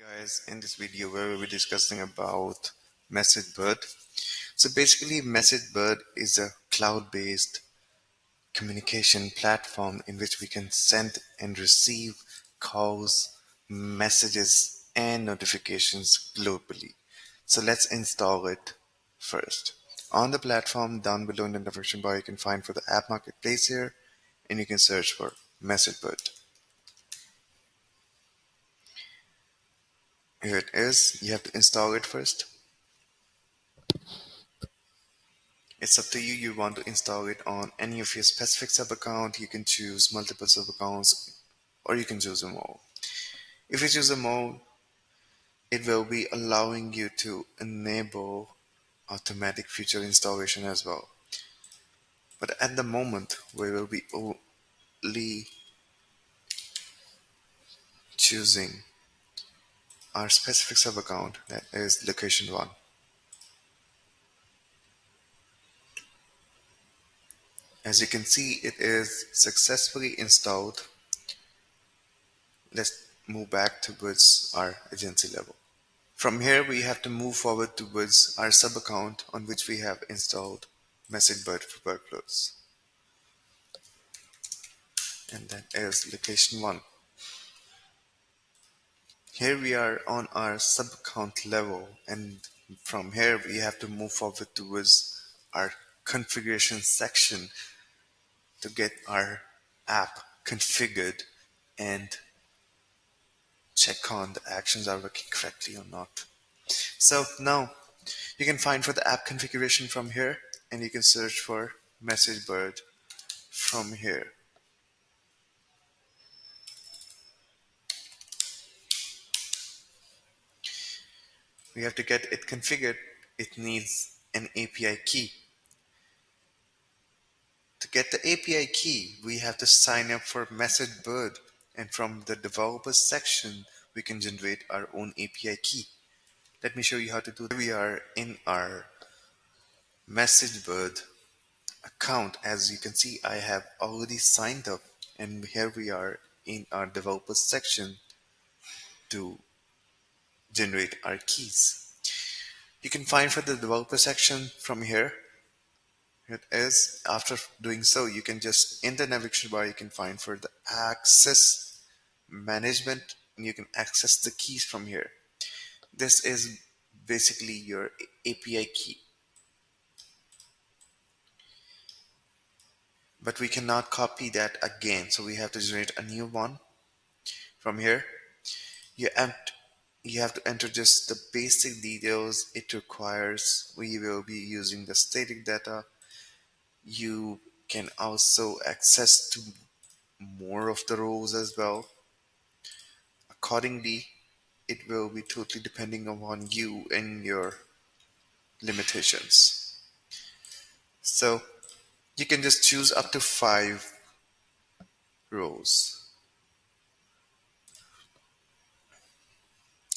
Guys, in this video where we'll be discussing about MessageBird. So basically MessageBird is a cloud-based communication platform in which we can send and receive calls, messages and notifications globally. So let's install it first. On the platform down below in the navigation bar you can find for the app marketplace here and you can search for MessageBird. Here it is. You have to install it first. It's up to you. You want to install it on any of your specific sub account. You can choose multiple sub accounts or you can choose them all. If you choose them all, it will be allowing you to enable automatic feature installation as well. But at the moment, we will be only choosing our specific sub account, that is location 1. As you can see, it is successfully installed. Let's move back towards our agency level. From here, we have to move forward towards our sub account on which we have installed MessageBird for workflows. And that is location 1. Here we are on our sub account level, and from here we have to move forward towards our configuration section to get our app configured and check on the actions are working correctly or not. So now you can find for the app configuration from here and you can search for MessageBird from here. We have to get it configured. It needs an API key. To get the API key, we have to sign up for MessageBird, and from the developers section, we can generate our own API key. Let me show you how to do that. We are in our MessageBird account. As you can see, I have already signed up, and here we are in our developers section to generate our keys. You can find for the developer section from here. It is. After doing so, you can just in the navigation bar you can find for the access management and you can access the keys from here. This is basically your API key, but we cannot copy that again, so we have to generate a new one from here. You have you have to enter just the basic details it requires. We will be using the static data. You can also access to more of the rows as well. Accordingly, it will be totally depending upon you and your limitations. So you can just choose up to 5 rows.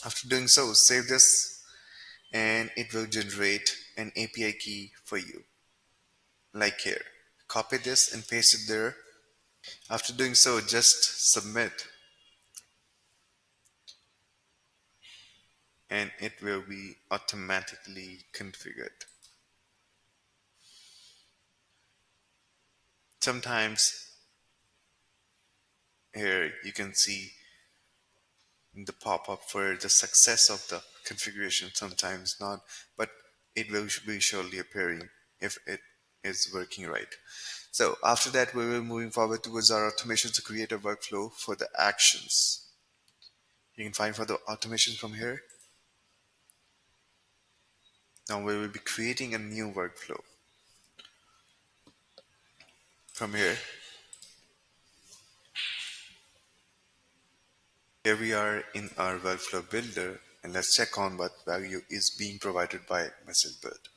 After doing so, save this and it will generate an API key for you. Like here. Copy this and paste it there. After doing so, just submit and it will be automatically configured. Sometimes here you can see the pop-up for the success of the configuration, sometimes not, but it will be surely appearing if it is working right. So after that, we will moving forward towards our automation to create a workflow for the actions. You can find for the automation from here. Now we will be creating a new workflow from here. Here we are in our workflow builder, and let's check on what value is being provided by MessageBird.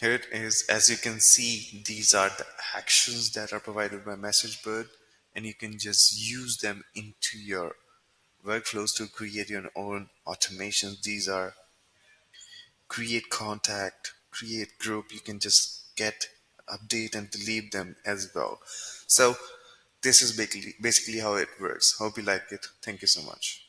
Here it is. As you can see, these are the actions that are provided by MessageBird, and you can just use them into your workflows to create your own automations. These are create contact, create group, you can just get update and delete them as well. So this is basically how it works. Hope you like it. Thank you so much.